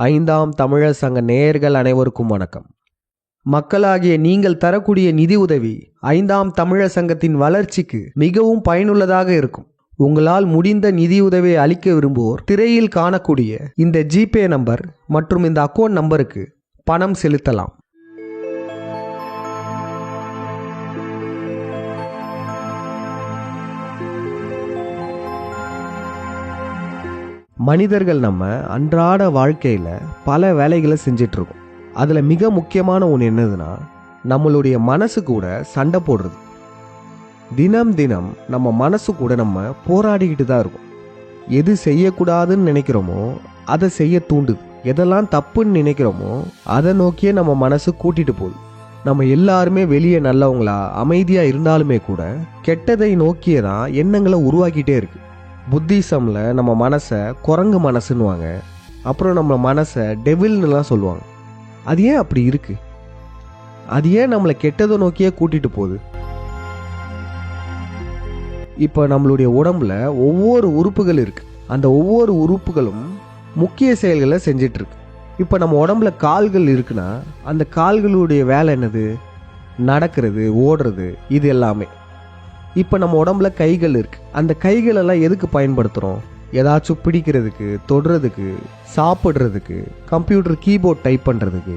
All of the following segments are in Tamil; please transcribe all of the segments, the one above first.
ஐந்தாம் தமிழர் சங்க நேயர்கள் அனைவருக்கும் வணக்கம். மக்களாகிய நீங்கள் தரக்கூடிய நிதி உதவி ஐந்தாம் தமிழர் சங்கத்தின் வளர்ச்சிக்கு மிகவும் பயனுள்ளதாக இருக்கும். உங்களால் முடிந்த நிதியுதவியை அளிக்க விரும்புவோர் திரையில் காணக்கூடிய இந்த ஜிபே நம்பர் மற்றும் இந்த அக்கௌண்ட் நம்பருக்கு பணம் செலுத்தலாம். மனிதர்கள் நம்ம அன்றாட வாழ்க்கையில் பல வேலைகளை செஞ்சிட்ருக்கோம். அதில் மிக முக்கியமான ஒன்று என்னதுன்னா, நம்மளுடைய மனசு கூட சண்டை போடுறது. தினம் தினம் நம்ம மனசு கூட நம்ம போராடிக்கிட்டு தான் இருக்கோம். எது செய்யக்கூடாதுன்னு நினைக்கிறோமோ அதை செய்ய தூண்டுது. எதெல்லாம் தப்புன்னு நினைக்கிறோமோ அதை நோக்கியே நம்ம மனசு கூட்டிகிட்டு போகுது. நம்ம எல்லாருமே வெளியே நல்லவங்களா அமைதியாக இருந்தாலுமே கூட கெட்டதை நோக்கியே தான் எண்ணங்களை உருவாக்கிட்டே இருக்கு. புத்திசமில் நம்ம மனசை குரங்கு மனசுன்னுவாங்க. அப்புறம் நம்ம மனசை டெவில்னுலாம் சொல்லுவாங்க. அது ஏன் அப்படி இருக்கு? அது ஏன் நம்மளை கெட்டதை நோக்கியே கூட்டிகிட்டு போகுது? இப்போ நம்மளுடைய உடம்புல ஒவ்வொரு உறுப்புகள் இருக்கு. அந்த ஒவ்வொரு உறுப்புகளும் முக்கிய செயல்களை செஞ்சிட்டு இருக்கு. இப்போ நம்ம உடம்புல கால்கள் இருக்குன்னா அந்த கால்களுடைய வேலை என்னது? நடக்கிறது, ஓடுறது, இது எல்லாமே. இப்போ நம்ம உடம்புல கைகள் இருக்கு. அந்த கைகளெல்லாம் எதுக்கு பயன்படுத்துகிறோம்? ஏதாச்சும் பிடிக்கிறதுக்கு, தொடுறதுக்கு, சாப்பிட்றதுக்கு, கம்ப்யூட்டர் கீபோர்ட் டைப் பண்ணுறதுக்கு,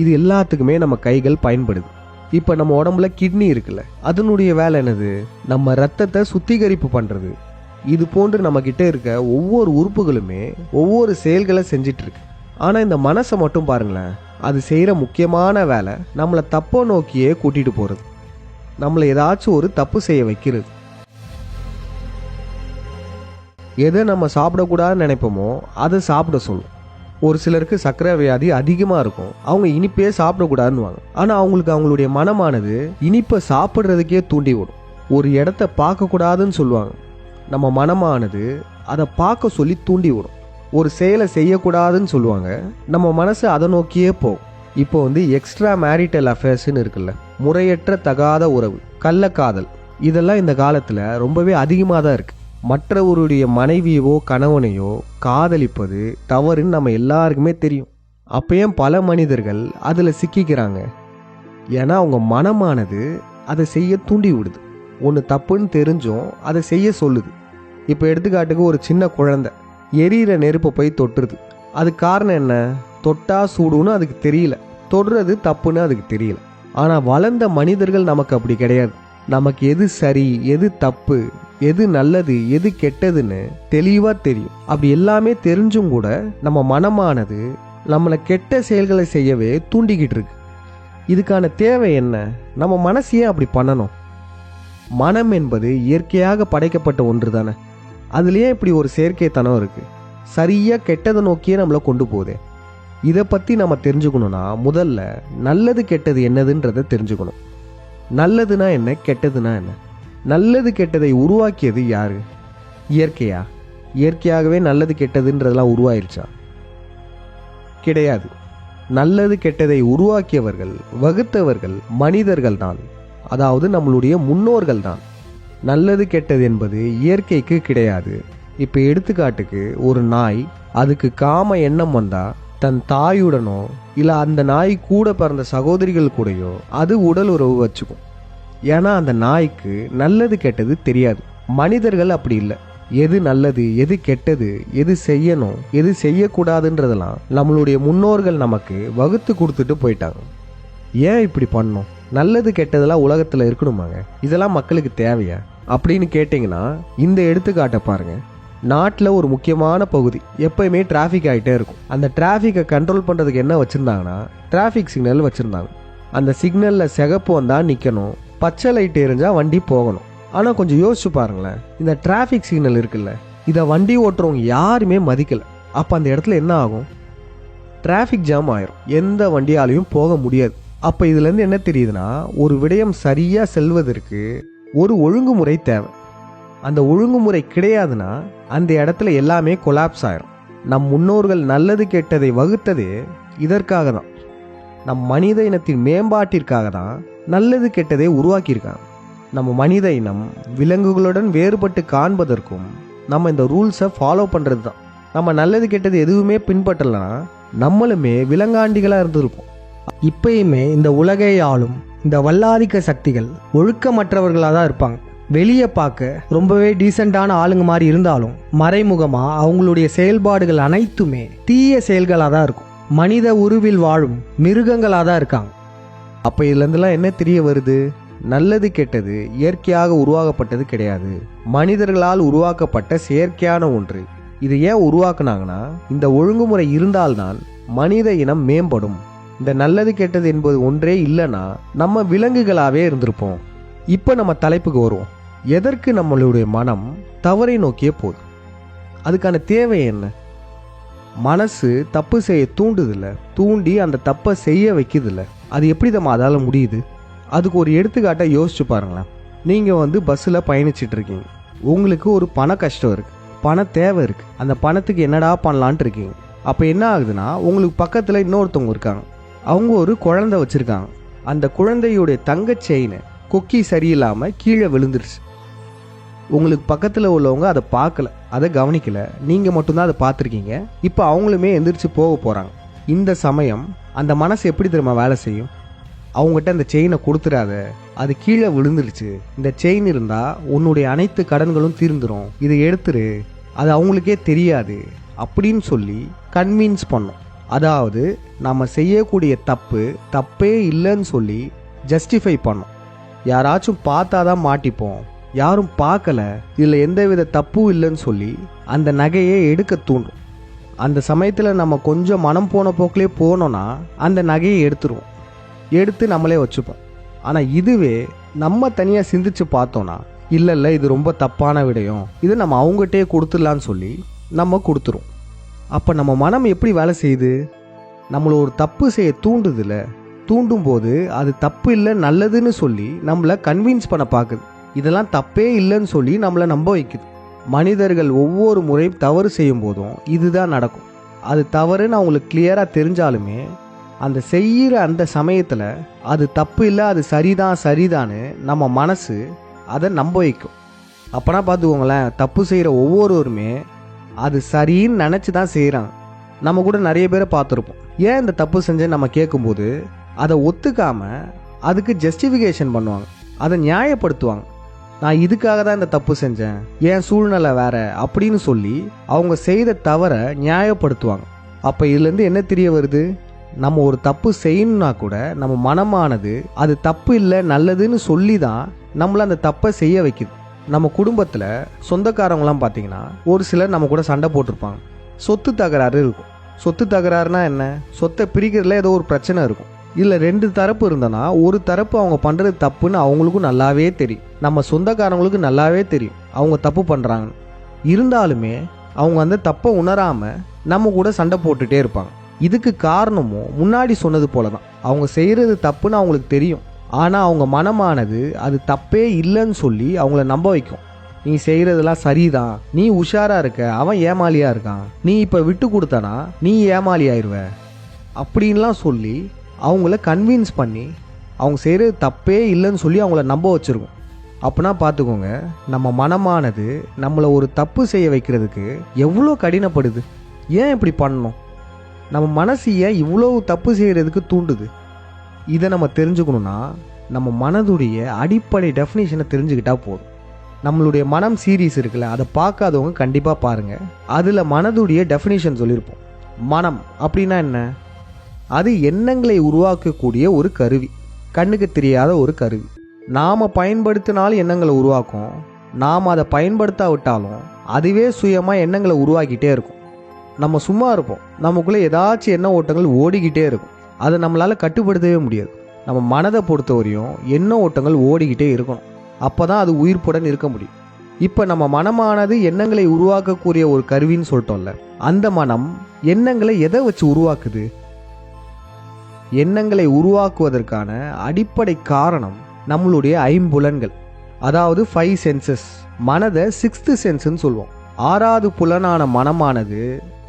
இது எல்லாத்துக்குமே நம்ம கைகள் பயன்படுது. இப்போ நம்ம உடம்புல கிட்னி இருக்குல்ல, அதனுடைய வேலை என்னது? நம்ம ரத்தத்தை சுத்திகரிப்பு பண்ணுறது. இது போன்று நம்மக்கிட்ட இருக்க ஒவ்வொரு உறுப்புகளுமே ஒவ்வொரு செயல்களை செஞ்சிட்டு இருக்கு. ஆனால் இந்த மனசை மட்டும் பாருங்களேன், அது செய்கிற முக்கியமான வேலை நம்மளை தப்போ நோக்கியே கூட்டிகிட்டு போகிறது. நம்மளை ஏதாச்சும் ஒரு தப்பு செய்ய வைக்கிறது. எதை நம்ம சாப்பிடக்கூடாதுன்னு நினைப்போமோ அதை சாப்பிட சொல்லும். ஒரு சிலருக்கு சர்க்கரை வியாதி அதிகமாக இருக்கும். அவங்க இனிப்பே சாப்பிடக்கூடாதுன்னுவாங்க. ஆனால் அவங்களுக்கு அவங்களுடைய மனமானது இனிப்பை சாப்பிட்றதுக்கே தூண்டி விடும். ஒரு இடத்த பார்க்கக்கூடாதுன்னு சொல்லுவாங்க. நம்ம மனமானது அதை பார்க்க சொல்லி தூண்டி விடும். ஒரு செயலை செய்யக்கூடாதுன்னு சொல்லுவாங்க. நம்ம மனசு அதை நோக்கியே போகும். இப்போ எக்ஸ்ட்ரா மேரிட்டல் அஃபேர்ஸ்ன்னு இருக்குல்ல, முறையற்ற தகாத உறவு, கள்ளக்காதல், இதெல்லாம் இந்த காலத்தில் ரொம்பவே அதிகமாக தான் இருக்குது. மற்றவருடைய மனைவியவோ கணவனையோ காதலிப்பது தவறுன்னு நம்ம எல்லாருக்குமே தெரியும். அப்பயும் பல மனிதர்கள் அதில் சிக்கிக்கிறாங்க. ஏன்னா அவங்க மனமானது அதை செய்ய தூண்டி விடுது. ஒன்று தப்புன்னு தெரிஞ்சும் அதை செய்ய சொல்லுது. இப்போ எடுத்துக்காட்டுக்கு ஒரு சின்ன குழந்தை எரியிற நெருப்பை போய் தொட்டுருது. அது காரணம் என்ன? தொட்டா சூடுன்னு அதுக்கு தெரியல, தொடுறது தப்புன்னு அதுக்கு தெரியல. ஆனால் வளர்ந்த மனிதர்கள் நமக்கு அப்படி கிடையாது. நமக்கு எது சரி, எது தப்பு, எது நல்லது, எது கெட்டதுன்னு தெளிவாக தெரியும். அப்படி எல்லாமே தெரிஞ்சும் கூட நம்ம மனமானது நம்மளை கெட்ட செயல்களை செய்யவே தூண்டிக்கிட்டு இருக்கு. இதுக்கான தேவை என்ன? நம்ம மனசையே அப்படி பண்ணணும்? மனம் என்பது இயற்கையாக படைக்கப்பட்ட ஒன்று தானே. அதுலேயே இப்படி ஒரு செயற்கைத்தனம் இருக்குது. சரியாக கெட்டதை நோக்கியே நம்மளை கொண்டு போகுது. இதை பற்றி நம்ம தெரிஞ்சுக்கணுன்னா முதல்ல நல்லது கெட்டது என்னதுன்றதை தெரிஞ்சுக்கணும். நல்லதுனா என்ன, கெட்டதுனா என்ன? நல்லது கெட்டதை உருவாக்கியது யாரு? இயற்கையா? இயற்கையாகவே நல்லது கெட்டதுன்றதெல்லாம் உருவாயிருச்சா? கிடையாது. நல்லது கெட்டதை உருவாக்கியவர்கள், வகுத்தவர்கள் மனிதர்கள் தான். அதாவது நம்மளுடைய முன்னோர்கள் தான். நல்லது கெட்டது என்பது இயற்கைக்கு கிடையாது. இப்போ எடுத்துக்காட்டுக்கு ஒரு நாய், அதுக்கு காம எண்ணம் வந்தா தன் தாயுடனோ இல்லை அந்த நாய் கூட பிறந்த சகோதரிகள் கூடயோ அது உடல் உறவு வச்சுக்கும். ஏன்னா அந்த நாய்க்கு நல்லது கெட்டது தெரியாது. மனிதர்கள் அப்படி இல்லை. எது நல்லது, எது கெட்டது, எது செய்யணும், எது செய்யக்கூடாதுன்றதெல்லாம் நம்மளுடைய முன்னோர்கள் நமக்கு வகுத்து கொடுத்துட்டு போயிட்டாங்க. ஏன் இப்படி பண்ணோம்? நல்லது கெட்டதெல்லாம் உலகத்தில் இருக்கணுமாங்க? இதெல்லாம் மக்களுக்கு தேவையா அப்படின்னு கேட்டிங்கன்னா இந்த எடுத்துக்காட்டை பாருங்க. நாட்டில் ஒரு முக்கியமான பகுதி எப்பயுமே டிராஃபிக் ஆகிட்டே இருக்கும். அந்த டிராஃபிக்கை கண்ட்ரோல் பண்ணுறதுக்கு என்ன வச்சுருந்தாங்கன்னா டிராஃபிக் சிக்னல் வச்சுருந்தாங்க. அந்த சிக்னலில் சிகப்பு வந்தால் நிற்கணும், பச்சை லைட் எரிஞ்சால் வண்டி போகணும். ஆனால் கொஞ்சம் யோசிச்சு பாருங்களேன், இந்த டிராஃபிக் சிக்னல் இருக்குல்ல, இதை வண்டி ஓட்டுறவங்க யாருமே மதிக்கலை. அப்போ அந்த இடத்துல என்ன ஆகும்? டிராஃபிக் ஜாம் ஆயிரும். எந்த வண்டியாலையும் போக முடியாது. அப்போ இதுலேருந்து என்ன தெரியுதுன்னா, ஒரு விடயம் சரியாக செல்வதற்கு ஒரு ஒழுங்குமுறை தேவை. அந்த ஒழுங்குமுறை கிடையாதுன்னா அந்த இடத்துல எல்லாமே கொலாப்ஸ் ஆயிரும். நம் முன்னோர்கள் நல்லது கெட்டதை வகுத்ததே இதற்காக தான். நம் மனித இனத்தின் மேம்பாட்டிற்காக தான் நல்லது கெட்டதை உருவாக்கியிருக்காங்க. நம்ம மனித இனம் விலங்குகளுடன் வேறுபட்டு காண்பதற்கும் நம்ம இந்த ரூல்ஸை ஃபாலோ பண்ணுறது தான். நம்ம நல்லது கெட்டது எதுவுமே பின்பற்றலைன்னா நம்மளுமே விலங்காண்டிகளாக இருந்திருப்போம். இப்பயுமே இந்த உலகை ஆளும் இந்த வல்லாதிக்க சக்திகள் ஒழுக்கமற்றவர்களாக தான் இருப்பாங்க. வெளியே பார்க்க ரொம்பவே டீசெண்டான ஆளுங்க மாதிரி இருந்தாலும் மறைமுகமாக அவங்களுடைய செயல்பாடுகள் அனைத்துமே தீய செயல்களாக தான் இருக்கும். மனித உருவில் வாழும் மிருகங்களாக தான் இருக்காங்க. அப்போ இதுலேருந்துலாம் என்ன தெரிய வருது? நல்லது கெட்டது இயற்கையாக உருவாக்கப்பட்டது கிடையாது, மனிதர்களால் உருவாக்கப்பட்ட செயற்கையான ஒன்று. இது ஏன் உருவாக்குனாங்கன்னா, இந்த ஒழுங்குமுறை இருந்தால்தான் மனித இனம் மேம்படும். இந்த நல்லது கெட்டது என்பது ஒன்றே இல்லைன்னா நம்ம விலங்குகளாகவே இருந்திருப்போம். இப்போ நம்ம தலைப்புக்கு வருவோம். எதற்கு நம்மளுடைய மனம் தவறை நோக்கிய போகுது? அதுக்கான தேவை என்ன? மனசு தப்பு செய்ய தூண்டுதில்ல, தூண்டி அந்த தப்பை செய்ய வைக்குதில்ல. அது எப்படி நம்ம அதால் முடியுது? அதுக்கு ஒரு எடுத்துக்காட்டை யோசிச்சு பாருங்களேன். நீங்கள் பஸ்ஸில் பயணிச்சிட்டு இருக்கீங்க. உங்களுக்கு ஒரு பண கஷ்டம் இருக்குது, பண தேவை இருக்குது. அந்த பணத்துக்கு என்னடா பண்ணலான்ட்டு இருக்கீங்க. அப்போ என்ன ஆகுதுன்னா, உங்களுக்கு பக்கத்தில் இன்னொருத்தவங்க இருக்காங்க. அவங்க ஒரு குழந்தை வச்சுருக்காங்க. அந்த குழந்தையுடைய தங்க செயின் கொக்கி சரியில்லாமல் கீழே விழுந்துருச்சு. உங்களுக்கு பக்கத்தில் உள்ளவங்க அதை பார்க்கல, அதை கவனிக்கல, நீங்கள் மட்டும்தான் அதை பார்த்துருக்கீங்க. இப்போ அவங்களுமே எந்திரிச்சு போக போகிறாங்க. இந்த சமயம் அந்த மனசு எப்படி திரும்ப வேலை செய்யும்? அவங்ககிட்ட அந்த செயினை கொடுத்துடாத, அது கீழே விழுந்துருச்சு, இந்த செயின் இருந்தால் உன்னுடைய அனைத்து கடன்களும் தீர்ந்துடும், இதை எடுத்துரு, அது அவங்களுக்கே தெரியாது அப்படின்னு சொல்லி கன்வின்ஸ் பண்ணோம். அதாவது நம்ம செய்யக்கூடிய தப்பே இல்லைன்னு சொல்லி ஜஸ்டிஃபை பண்ணோம். யாராச்சும் பார்த்தா தான் மாட்டிப்போம், யாரும் பார்க்கல, இதில் எந்தவித தப்பும் இல்லைன்னு சொல்லி அந்த நகையை எடுக்க தூண்டும். அந்த சமயத்தில் நம்ம கொஞ்சம் மனம் போன போக்கிலே போனோன்னா அந்த நகையை எடுத்துருவோம், எடுத்து நம்மளே வச்சுப்போம். ஆனால் இதுவே நம்ம தனியாக சிந்திச்சு பார்த்தோன்னா, இல்லை இது ரொம்ப தப்பான விடயம், இது நம்ம அவங்ககிட்டே கொடுத்துடலான்னு சொல்லி நம்ம கொடுத்துரும். அப்போ நம்ம மனம் எப்படி வேலை செய்யுது? நம்மளை ஒரு தப்பு செய்ய தூண்டுதில்ல, தூண்டும் போது அது தப்பு இல்லை நல்லதுன்னு சொல்லி நம்மளை கன்வின்ஸ் பண்ண பார்க்குது. இதெல்லாம் தப்பே இல்லைன்னு சொல்லி நம்மளை நம்ப வைக்குது. மனிதர்கள் ஒவ்வொரு முறை தவறு செய்யும் போதும் இதுதான் நடக்கும். அது தவறுன்னு அவங்களுக்கு கிளியராக தெரிஞ்சாலுமே அந்த செய்கிற அந்த சமயத்தில் அது தப்பு இல்லை, அது சரிதான்னு நம்ம மனசு அதை நம்ப வைக்கும். அப்போனா பார்த்துக்கோங்களேன், தப்பு செய்கிற ஒவ்வொருவருமே அது சரின்னு நினச்சி தான் செய்கிறாங்க. நம்ம கூட நிறைய பேரை பார்த்துருப்போம். ஏன் இந்த தப்பு செஞ்சேன்னு நம்ம கேட்கும்போது அதை ஒத்துக்காமல் அதுக்கு ஜஸ்டிஃபிகேஷன் பண்ணுவாங்க, அதை நியாயப்படுத்துவாங்க. நான் இதுக்காக தான் இந்த தப்பு செஞ்சேன், ஏன் சூழ்நிலை வேற அப்படின்னு சொல்லி அவங்க செய்த தவறை நியாயப்படுத்துவாங்க. அப்போ இதுலேருந்து என்ன தெரிய வருது? நம்ம ஒரு தப்பு செய்யணும்னா கூட நம்ம மனமானது அது தப்பு இல்லை நல்லதுன்னு சொல்லி தான் நம்மளை அந்த தப்பை செய்ய வைக்குது. நம்ம குடும்பத்தில் சொந்தக்காரங்களாம் பார்த்தீங்கன்னா ஒரு சிலர் நம்ம கூட சண்டை போட்டிருப்பாங்க. சொத்து தகராறு இருக்கும். சொத்து தகராறுனா என்ன? சொத்தை பிரிக்கிறதுல ஏதோ ஒரு பிரச்சனை இருக்கும். இல்லை 2 தரப்பு இருந்தனா ஒரு தரப்பு அவங்க பண்ணுறது தப்புன்னு அவங்களுக்கும் நல்லாவே தெரியும், நம்ம சொந்தக்காரங்களுக்கு நல்லாவே தெரியும் அவங்க தப்பு பண்ணுறாங்கன்னு. இருந்தாலுமே அவங்க அந்த தப்பை உணராமல் நம்ம கூட சண்டை போட்டுகிட்டே இருப்பாங்க. இதுக்கு காரணமும் முன்னாடி சொன்னது போல தான், அவங்க செய்கிறது தப்புன்னு அவங்களுக்கு தெரியும். ஆனால் அவங்க மனமானது அது தப்பே இல்லைன்னு சொல்லி அவங்கள நம்ப வைக்கும். நீ செய்கிறதெல்லாம் சரிதான், நீ உஷாராக இருக்க, அவன் ஏமாலியாக இருக்கான், நீ இப்போ விட்டு கொடுத்தனா நீ ஏமாலி ஆயிடுவ அப்படின்லாம் சொல்லி அவங்கள கன்வின்ஸ் பண்ணி அவங்க செய்கிறது தப்பே இல்லைன்னு சொல்லி அவங்கள நம்ப வச்சுருக்கோம். அப்படின்னா பார்த்துக்கோங்க, நம்ம மனமானது நம்மளை ஒரு தப்பு செய்ய வைக்கிறதுக்கு எவ்வளோ கடினப்படுது. ஏன் இப்படி பண்ணணும்? நம்ம மனசு ஏன் இவ்வளோ தப்பு செய்கிறதுக்கு தூண்டுது? இதை நம்ம தெரிஞ்சுக்கணுன்னா நம்ம மனதுடைய அடிப்படை டெஃபினேஷனை தெரிஞ்சுக்கிட்டா போதும். நம்மளுடைய மனம் சீரீஸ் இருக்குல்ல, அதை பார்க்காதவங்க கண்டிப்பாக பாருங்கள். அதில் மனதுடைய டெஃபினேஷன் சொல்லியிருப்போம். மனம் அப்படின்னா என்ன? அது எண்ணங்களை உருவாக்கக்கூடிய ஒரு கருவி, கண்ணுக்கு தெரியாத ஒரு கருவி. நாம் பயன்படுத்தினாலும் எண்ணங்களை உருவாக்கும், நாம் அதை பயன்படுத்தாவிட்டாலும் அதுவே சுயமாக எண்ணங்களை உருவாக்கிட்டே இருக்கும். நம்ம சும்மா இருப்போம், நமக்குள்ளே ஏதாச்சும் எண்ண ஓட்டங்கள் ஓடிக்கிட்டே இருக்கும், அதை நம்மளால் கட்டுப்படுத்தவே முடியாது. நம்ம மனதை பொறுத்தவரையும் எண்ண ஓட்டங்கள் ஓடிக்கிட்டே இருக்கணும், அப்போ தான் அது உயிர்ப்புடன் இருக்க முடியும். இப்போ நம்ம மனமானது எண்ணங்களை உருவாக்கக்கூடிய ஒரு கருவின்னு சொல்லிட்டோம்ல, அந்த மனம் எண்ணங்களை எதை வச்சு உருவாக்குது? எண்ணங்களை உருவாக்குவதற்கான அடிப்படை காரணம் நம்மளுடைய ஐம்புலன்கள், அதாவது 5 சென்சஸ். மனதை 6th சென்ஸ்ன்னு சொல்லுவோம். 6வது புலனான மனமானது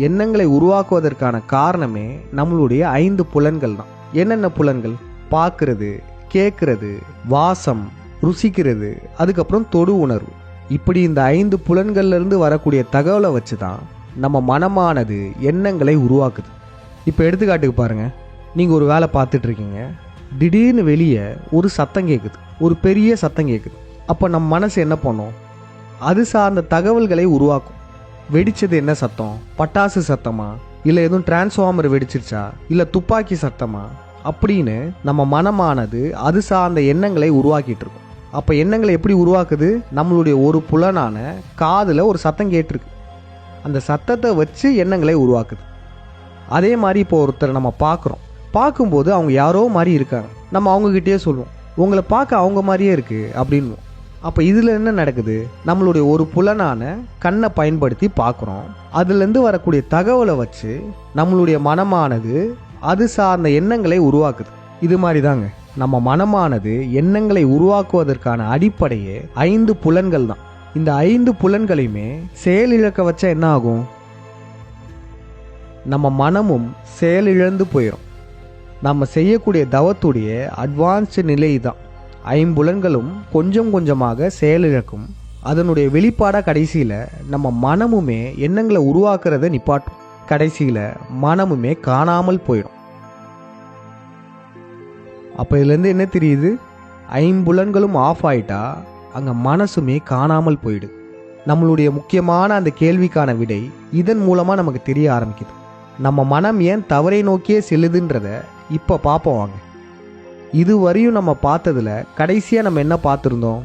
எண்ணங்களை உருவாக்குவதற்கான காரணமே நம்மளுடைய 5 புலன்கள் தான். என்னென்ன புலன்கள்? பார்க்கறது, கேட்கறது, வாசம், ருசிக்கிறது, அதுக்கப்புறம் தொடு உணர்வு. இப்படி இந்த 5 புலன்கள்லேருந்து வரக்கூடிய தகவலை வச்சு தான் நம்ம மனமானது எண்ணங்களை உருவாக்குது. இப்போ எடுத்துக்காட்டுக்கு பாருங்கள், நீங்கள் ஒரு வேலை பார்த்துட்ருக்கீங்க, திடீர்னு வெளியே ஒரு சத்தம் கேட்குது, ஒரு பெரிய சத்தம் கேட்குது. அப்போ நம்ம மனசு என்ன பண்ணும்? அது சார்ந்த தகவல்களை உருவாக்கும். வெடிச்சது என்ன சத்தம்? பட்டாசு சத்தமா, இல்லை எதுவும் டிரான்ஸ்ஃபார்மர் வெடிச்சிருச்சா, இல்லை துப்பாக்கி சத்தமா அப்படின்னு நம்ம மனமானது அது சார்ந்த எண்ணங்களை உருவாக்கிட்டு இருக்கும். அப்போ எண்ணங்களை எப்படி உருவாக்குது? நம்மளுடைய ஒரு புலனான காதில் ஒரு சத்தம் கேட்டிருக்கு, அந்த சத்தத்தை வச்சு எண்ணங்களை உருவாக்குது. அதே மாதிரி இப்போ ஒருத்தர் நம்ம பார்க்குறோம், பார்க்கும்போது அவங்க யாரோ மாதிரி இருக்காங்க, நம்ம அவங்கக்கிட்டே சொல்லுவோம், உங்களை பார்க்க அவங்க மாதிரியே இருக்குது அப்படின்வோம். அப்போ இதில் என்ன நடக்குது? நம்மளுடைய ஒரு புலனான கண்ணை பயன்படுத்தி பார்க்குறோம், அதுலேருந்து வரக்கூடிய தகவலை வச்சு நம்மளுடைய மனமானது அது சார்ந்த எண்ணங்களை உருவாக்குது. இது மாதிரி தாங்க நம்ம மனமானது எண்ணங்களை உருவாக்குவதற்கான அடிப்படையே 5 புலன்கள் தான். இந்த 5 புலன்களையுமே செயலிழக்க வச்சா என்ன ஆகும்? நம்ம மனமும் செயலிழந்து போயிடும். நம்ம செய்யக்கூடிய தவத்துடைய அட்வான்ஸ்டு நிலை தான். 5 புலன்களும் கொஞ்சம் கொஞ்சமாக செயலிழக்கும். அதனுடைய வெளிப்பாடாக கடைசியில் நம்ம மனமுமே எண்ணங்களை உருவாக்குறத நிப்பாட்டும். கடைசியில் மனமுமே காணாமல் போயிடும். அப்போ இதுலேருந்து என்ன தெரியுது? 5 புலன்களும் ஆஃப் ஆயிட்டா அங்கே மனசுமே காணாமல் போயிடுது. நம்மளுடைய முக்கியமான அந்த கேள்விக்கான விடை இதன் மூலமாக நமக்கு தெரிய ஆரம்பிக்குது. நம்ம மனம் ஏன் தவறை நோக்கியே செல்லுதுன்றத இப்போ பார்ப்போம் வாங்க. இதுவரையும் நம்ம பார்த்ததுல கடைசியாக நம்ம என்ன பார்த்துருந்தோம்?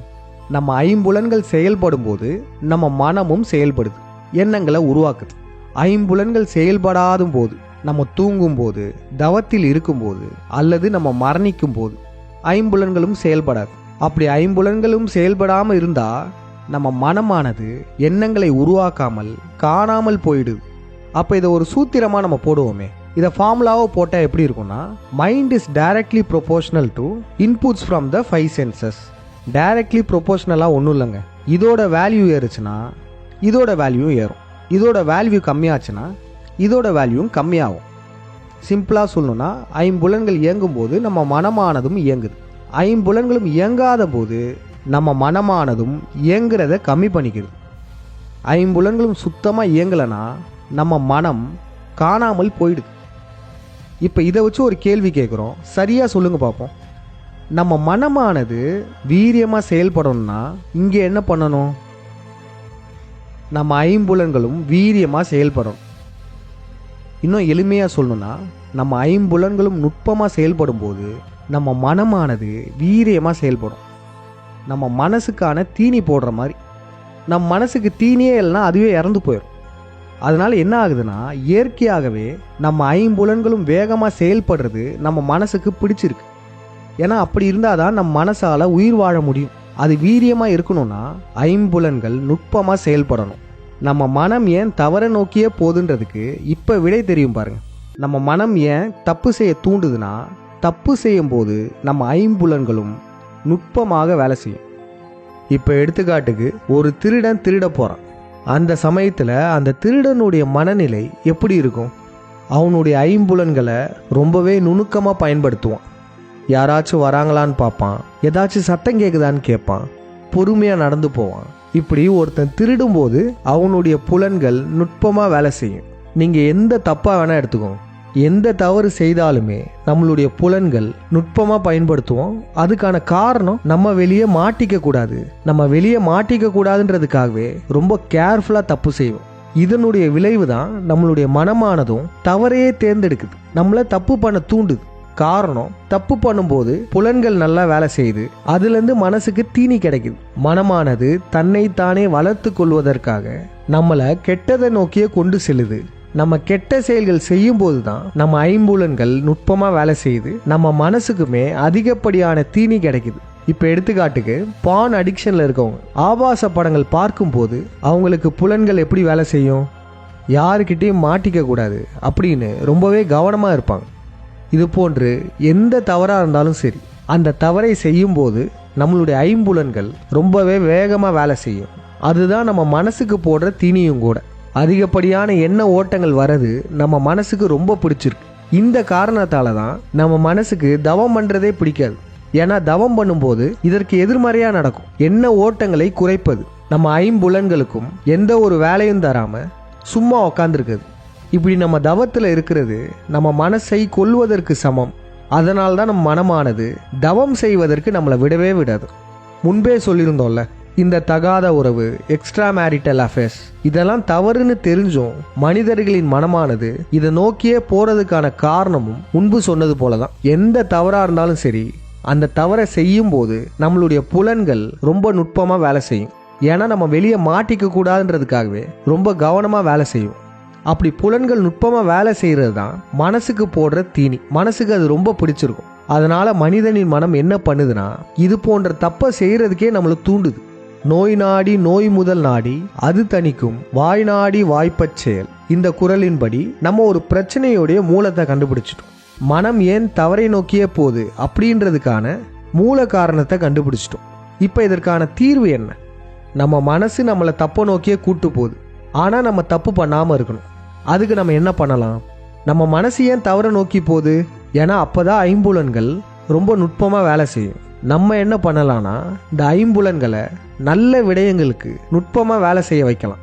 நம்ம 5 புலன்கள் செயல்படும் போது நம்ம மனமும் செயல்படுது, எண்ணங்களை உருவாக்குது. 5 புலன்கள் செயல்படாத போது, நம்ம தூங்கும் போது, தவத்தில் இருக்கும்போது, அல்லது நம்ம மரணிக்கும் போது 5 புலன்களும் செயல்படாது. அப்படி 5 புலன்களும் செயல்படாமல் இருந்தால் நம்ம மனமானது எண்ணங்களை உருவாக்காமல் காணாமல் போயிடுது. அப்போ இதை ஒரு சூத்திரமாக நம்ம போடுவோமே, இதை ஃபார்முலாவோ போட்டால் எப்படி இருக்கும்னா, mind is directly proportional to inputs from the 5 senses. Directly ப்ரொபோஷனலாக ஒன்றும் இல்லைங்க. இதோட வேல்யூ ஏறுச்சுன்னா இதோட வேல்யூ ஏறும், இதோட வேல்யூ கம்மியாச்சுன்னா இதோட வேல்யூவும் கம்மியாகும். சிம்பிளாக சொல்லணும்னா 5 புலன்கள் இயங்கும் போது நம்ம மனமானதும் இயங்குது. 5 புலன்களும் இயங்காத போது நம்ம மனமானதும் இயங்குறத கம்மி பண்ணிக்குது. 5 புலன்களும் சுத்தமாக இயங்கலைன்னா நம்ம மனம் காணாமல் போயிடுது. இப்போ இதை வச்சு ஒரு கேள்வி கேட்குறோம், சரியாக சொல்லுங்க பார்ப்போம். நம்ம மனமானது வீரியமாக செயல்படணும்னா இங்கே என்ன பண்ணணும்? நம்ம 5 புலன்களும் வீரியமாக செயல்படணும். இன்னும் எளிமையாக சொல்லணும்னா, நம்ம 5 புலன்களும் நுட்பமாக செயல்படும் போது நம்ம மனமானது வீரியமாக செயல்படும். நம்ம மனசுக்கான தீனி போடுற மாதிரி. நம்ம மனசுக்கு தீனியே இல்லைன்னா அதுவே இறந்து போயிடும். அதனால் என்ன ஆகுதுன்னா, இயற்கையாகவே நம்ம 5 புலன்களும் வேகமாக செயல்படுறது நம்ம மனசுக்கு பிடிச்சிருக்கு. ஏன்னா அப்படி இருந்தால் தான் நம்ம மனசால் உயிர் வாழ முடியும். அது வீரியமாக இருக்கணும்னா 5 புலன்கள் நுட்பமாக செயல்படணும். நம்ம மனம் ஏன் தவற நோக்கியே போதுன்றதுக்கு இப்போ விடை தெரியும் பாருங்க. நம்ம மனம் ஏன் தப்பு செய்ய தூண்டுதுன்னா, தப்பு செய்யும் போது நம்ம 5 புலன்களும் நுட்பமாக வேலை செய்யும். இப்போ எடுத்துக்காட்டுக்கு ஒரு திருடன் திருட போகிறான். அந்த சமயத்தில் அந்த திருடனுடைய மனநிலை எப்படி இருக்கும்? அவனுடைய 5 புலன்களை ரொம்பவே நுணுக்கமாக பயன்படுத்துவான். யாராச்சும் வராங்களான்னு பார்ப்பான், ஏதாச்சும் சத்தம் கேட்குதான்னு கேட்பான், பொறுமையாக நடந்து போவான். இப்படி ஒருத்தன் திருடும்போது அவனுடைய புலன்கள் நுட்பமாக வேலை செய்யும். நீங்கள் எந்த தப்பாக வேணால் எடுத்துக்கோங்க, எந்த தவறு செய்தாலுமே நம்மளுடைய புலன்கள் நுட்பமாக பயன்படுத்துவோம். அதுக்கான காரணம் நம்ம வெளியே மாட்டிக்க கூடாது. நம்ம வெளியே மாட்டிக்க கூடாதுன்றதுக்காகவே ரொம்ப கேர்ஃபுல்லாக தப்பு செய்வோம். இதனுடைய விளைவு தான் நம்மளுடைய மனமானதும் தவறையே தேர்ந்தெடுக்குது, நம்மளை தப்பு பண்ண தூண்டுது. காரணம், தப்பு பண்ணும்போது புலன்கள் நல்லா வேலை செய்யுது, அதுலேருந்து மனசுக்கு தீனி கிடைக்குது. மனமானது தன்னைத்தானே வளர்த்து கொள்வதற்காக நம்மளை கெட்டதை நோக்கியே கொண்டு செல்லுது. நம்ம கெட்ட செயல்கள் செய்யும் போது தான் நம்ம 5 புலன்கள் நுட்பமாக வேலை செய்யுது, நம்ம மனசுக்குமே அதிகப்படியான தீனி கிடைக்குது. இப்போ எடுத்துக்காட்டுக்கு பான் அடிக்ஷனில் இருக்கவங்க ஆபாச படங்கள் பார்க்கும்போது அவங்களுக்கு புலன்கள் எப்படி வேலை செய்யும்? யாருக்கிட்டையும் மாட்டிக்க கூடாது அப்படின்னு ரொம்பவே கவனமாக இருப்பாங்க. இது போன்று எந்த தவறாக இருந்தாலும் சரி, அந்த தவறை செய்யும்போது நம்மளுடைய 5 புலன்கள் ரொம்பவே வேகமாக வேலை செய்யும். அதுதான் நம்ம மனசுக்கு போடுற தீனியும் கூட. அதிகப்படியான எண்ண ஓட்டங்கள் வர்றது நம்ம மனசுக்கு ரொம்ப பிடிச்சிருக்கு. இந்த காரணத்தால தான் நம்ம மனசுக்கு தவம் பண்ணுறதே பிடிக்காது. ஏன்னா தவம் பண்ணும்போது இதற்கு எதிர்மறையாக நடக்கும். எண்ண ஓட்டங்களை குறைப்பது. நம்ம 5 புலன்களுக்கும் எந்த ஒரு வேலையும் தராமல் சும்மா உக்காந்துருக்குது. இப்படி நம்ம தவத்தில் இருக்கிறது நம்ம மனசை கொல்வதற்கு சமம். அதனால தான் நம்ம மனமானது தவம் செய்வதற்கு நம்மளை விடவே விடாது. முன்பே சொல்லியிருந்தோம்ல, இந்த தகாத உறவு, எக்ஸ்ட்ரா மேரிட்டல் அஃபேர்ஸ் இதெல்லாம் தவறுன்னு தெரிஞ்சும் மனிதர்களின் மனமானது இதை நோக்கியே போறதுக்கான காரணமும் முன்பு சொன்னது போலதான். எந்த தவறா இருந்தாலும் சரி, அந்த தவறை செய்யும் போது நம்மளுடைய புலன்கள் ரொம்ப நுட்பமா வேலை செய்யும். ஏன்னா நம்ம வெளியே மாட்டிக்க கூடாதுன்றதுக்காகவே ரொம்ப கவனமா வேலை செய்யும். அப்படி புலன்கள் நுட்பமா வேலை செய்யறது தான் மனசுக்கு போடுற தீனி. மனசுக்கு அது ரொம்ப பிடிச்சிருக்கும். அதனால மனிதனின் மனம் என்ன பண்ணுதுன்னா, இது போன்ற தப்பை செய்யறதுக்கே நம்மளை தூண்டுது. நோய் நாடி நோய் முதல் நாடி அது தணிக்கும், வாய் நாடி வாய்ப்பச் செயல். இந்த குறளின்படி நம்ம ஒரு பிரச்சனையோடைய மூலத்தை கண்டுபிடிச்சிட்டோம். மனம் ஏன் தவறை நோக்கியே போகுது அப்படின்றதுக்கான மூல காரணத்தை கண்டுபிடிச்சிட்டோம். இப்போ இதற்கான தீர்வு என்ன? நம்ம மனசு நம்மளை தப்பை நோக்கியே கூட்டு போகுது. ஆனால் நம்ம தப்பு பண்ணாமல் இருக்கணும். அதுக்கு நம்ம என்ன பண்ணலாம்? நம்ம மனசு ஏன் தவறை நோக்கி போகுது? ஏன்னா அப்போதான் ஐம்புலன்கள் ரொம்ப நுட்பமாக வேலை செய்யும். நம்ம என்ன பண்ணலாம்னா, இந்த ஐம்புலன்களை நல்ல விடயங்களுக்கு நுட்பமாக வேலை செய்ய வைக்கலாம்.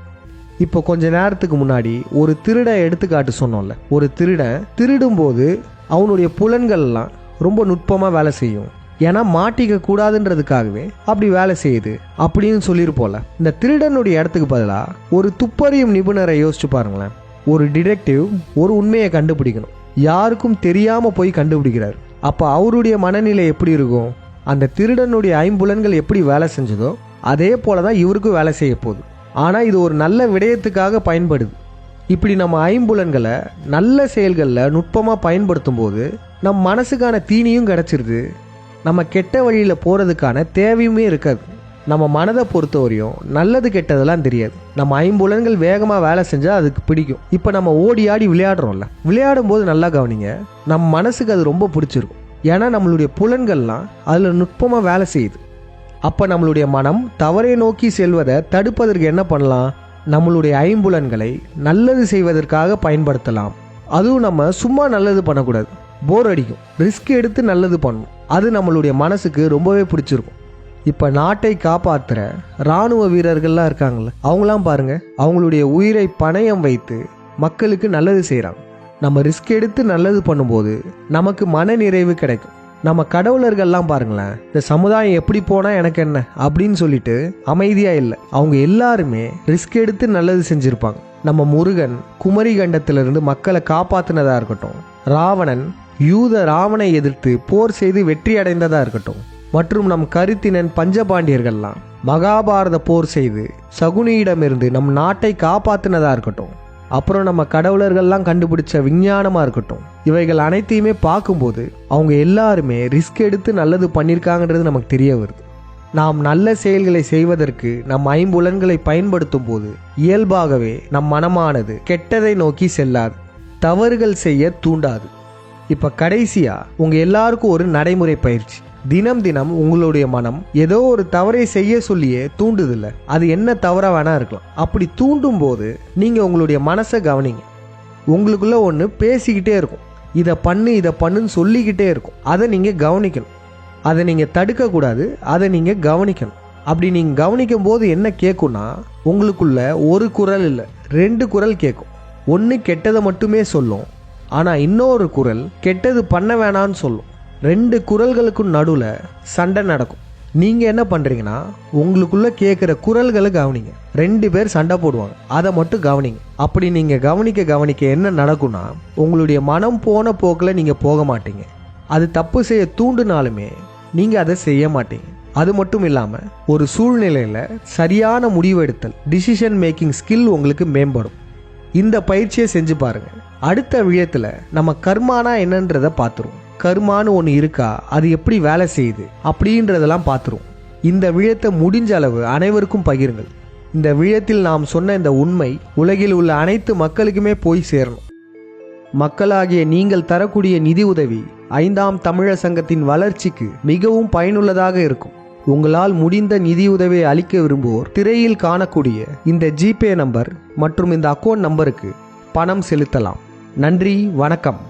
இப்போ கொஞ்ச நேரத்துக்கு முன்னாடி ஒரு திருடன் எடுத்துக்காட்டு சொன்னோம்ல. ஒரு திருடன் திருடும்போது அவனுடைய புலன்கள்லாம் ரொம்ப நுட்பமாக வேலை செய்யும். ஏன்னா மாட்டிக்க கூடாதுன்றதுக்காகவே அப்படி வேலை செய்யுது அப்படின்னு சொல்லியிருப்போம்ல. இந்த திருடனுடைய இடத்துக்கு பதிலாக ஒரு துப்பறியும் நிபுணரை யோசிச்சு பாருங்களேன். ஒரு டிடெக்டிவ் ஒரு உண்மையை கண்டுபிடிக்கணும், யாருக்கும் தெரியாமல் போய் கண்டுபிடிக்கிறார். அப்போ அவருடைய மனநிலை எப்படி இருக்கும்? அந்த திருடனுடைய ஐம்புலன்கள் எப்படி வேலை செஞ்சதோ அதே போல தான் இவருக்கும் வேலை செய்ய போகுது. ஆனால் இது ஒரு நல்ல விடயத்துக்காக பயன்படுது. இப்படி நம்ம ஐம்புலன்களை நல்ல செயல்களில் நுட்பமாக பயன்படுத்தும் போது நம் மனசுக்கான தீனியும் கிடச்சிருது. நம்ம கெட்ட வழியில் போகிறதுக்கான தேவையுமே இருக்காது. நம்ம மனதை பொறுத்தவரையும் நல்லது கெட்டதெல்லாம் தெரியாது. நம்ம ஐம்புலன்கள் வேகமாக வேலை செஞ்சால் அதுக்கு பிடிக்கும். இப்போ நம்ம ஓடி ஆடி விளையாடுறோம்ல, விளையாடும் போது நல்லா கவனிங்க, நம்ம மனசுக்கு அது ரொம்ப பிடிச்சிருக்கும். ஏன்னா நம்மளுடைய புலன்கள்லாம் அதில் நுட்பமாக வேலை செய்யுது. அப்போ நம்மளுடைய மனம் தவறை நோக்கி செல்வதை தடுப்பதற்கு என்ன பண்ணலாம்? நம்மளுடைய ஐம்புலன்களை நல்லது செய்வதற்காக பயன்படுத்தலாம். அதுவும் நம்ம சும்மா நல்லது பண்ணக்கூடாது, போர் அடிக்கும். ரிஸ்க் எடுத்து நல்லது பண்ணணும். அது நம்மளுடைய மனசுக்கு ரொம்பவே பிடிச்சிருக்கும். இப்போ நாட்டை காப்பாற்றுற இராணுவ வீரர்கள்லாம் இருக்காங்கள்ல, அவங்களாம் பாருங்க, அவங்களுடைய உயிரை பணயம் வைத்து மக்களுக்கு நல்லது செய்கிறாங்க. நம்ம ரிஸ்க் எடுத்து நல்லது பண்ணும்போது நமக்கு மன நிறைவு கிடைக்கும். நம்ம கடவுளர்கள்லாம் பாருங்களேன், இந்த சமுதாயம் எப்படி போனால் எனக்கு என்ன அப்படின்னு சொல்லிட்டு அமைதியாக இல்லை. அவங்க எல்லாருமே ரிஸ்க் எடுத்து நல்லது செஞ்சுருப்பாங்க. நம்ம முருகன் குமரி கண்டத்திலிருந்து மக்களை காப்பாற்றினதாக இருக்கட்டும், ராவணன் ராவனை எதிர்த்து போர் செய்து வெற்றி அடைந்ததாக இருக்கட்டும், மற்றும் நம் கருத்தினன் பஞ்சபாண்டியர்கள்லாம் மகாபாரத போர் செய்து சகுனியிடமிருந்து நம் நாட்டை காப்பாற்றினதாக இருக்கட்டும், அப்புறம் நம்ம கடவுளர்கள்லாம் கண்டுபிடிச்ச விஞ்ஞானமாக இருக்கட்டும், இவைகள் அனைத்தையுமே பார்க்கும்போது அவங்க எல்லாருமே ரிஸ்க் எடுத்து நல்லது பண்ணியிருக்காங்கன்றது நமக்கு தெரிய வருது. நாம் நல்ல செயல்களை செய்வதற்கு நம் ஐம்புலன்களை பயன்படுத்தும் போது இயல்பாகவே நம் மனமானது கெட்டதை நோக்கி செல்லாது, தவறுகள் செய்ய தூண்டாது. இப்போ கடைசியாக உங்கள் எல்லாருக்கும் ஒரு நடைமுறை பயிற்சி. தினம் தினம் உங்களுடைய மனம் ஏதோ ஒரு தவறை செய்ய சொல்லியே தூண்டுதில்ல, அது என்ன தவறாக வேணா இருக்கலாம். அப்படி தூண்டும் போது நீங்கள் உங்களுடைய மனசை கவனிங்க. உங்களுக்குள்ள ஒன்று பேசிக்கிட்டே இருக்கும், இதை பண்ணுன்னு சொல்லிக்கிட்டே இருக்கும். அதை நீங்கள் கவனிக்கணும். அதை நீங்கள் தடுக்கக்கூடாது, அதை நீங்கள் கவனிக்கணும். அப்படி நீங்கள் கவனிக்கும் போது என்ன கேட்கும்னா, உங்களுக்குள்ள ஒரு குரல் இல்லை 2 குரல் கேட்கும். ஒன்று கெட்டதை மட்டுமே சொல்லும், ஆனால் இன்னொரு குரல் கெட்டது பண்ண வேணான்னு சொல்லும். 2 குரல்களுக்கும் நடுவில் சண்டை நடக்கும். நீங்கள் என்ன பண்ணுறீங்கன்னா, உங்களுக்குள்ளே கேட்குற குரல்களை கவனிங்க. 2 பேர் சண்டை போடுவாங்க, அதை மட்டும் கவனிங்க. அப்படி நீங்கள் கவனிக்க என்ன நடக்கும்னா, உங்களுடைய மனம் போன போக்கில் நீங்கள் போக மாட்டீங்க. அது தப்பு செய்ய தூண்டுனாலுமே நீங்கள் அதை செய்ய மாட்டீங்க. அது மட்டும் இல்லாமல் ஒரு சூழ்நிலையில் சரியான முடிவெடுத்தல், டிசிஷன் மேக்கிங் ஸ்கில் உங்களுக்கு மேம்படும். இந்த பயிற்சியை செஞ்சு பாருங்கள். அடுத்த விழயத்தில் நம்ம கர்மானா என்னன்றதை பார்த்துருவோம். கர்மான்னு ஒன்று இருக்கா, அது எப்படி வேலை செய்யுது அப்படின்றதெல்லாம் பார்த்துருவோம். இந்த விழயத்தை முடிஞ்ச அளவு அனைவருக்கும் பகிருங்கள். இந்த விழயத்தில் நாம் சொன்ன இந்த உண்மை உலகில் உள்ள அனைத்து மக்களுக்குமே போய் சேரணும். மக்களாகிய நீங்கள் தரக்கூடிய நிதி உதவி 5ஆம் தமிழர் சங்கத்தின் வளர்ச்சிக்கு மிகவும் பயனுள்ளதாக இருக்கும். உங்களால் முடிந்த நிதியுதவியை அளிக்க விரும்புவோர் திரையில் காணக்கூடிய இந்த ஜிபே நம்பர் மற்றும் இந்த அக்கௌண்ட் நம்பருக்கு பணம் செலுத்தலாம். நன்றி, வணக்கம்.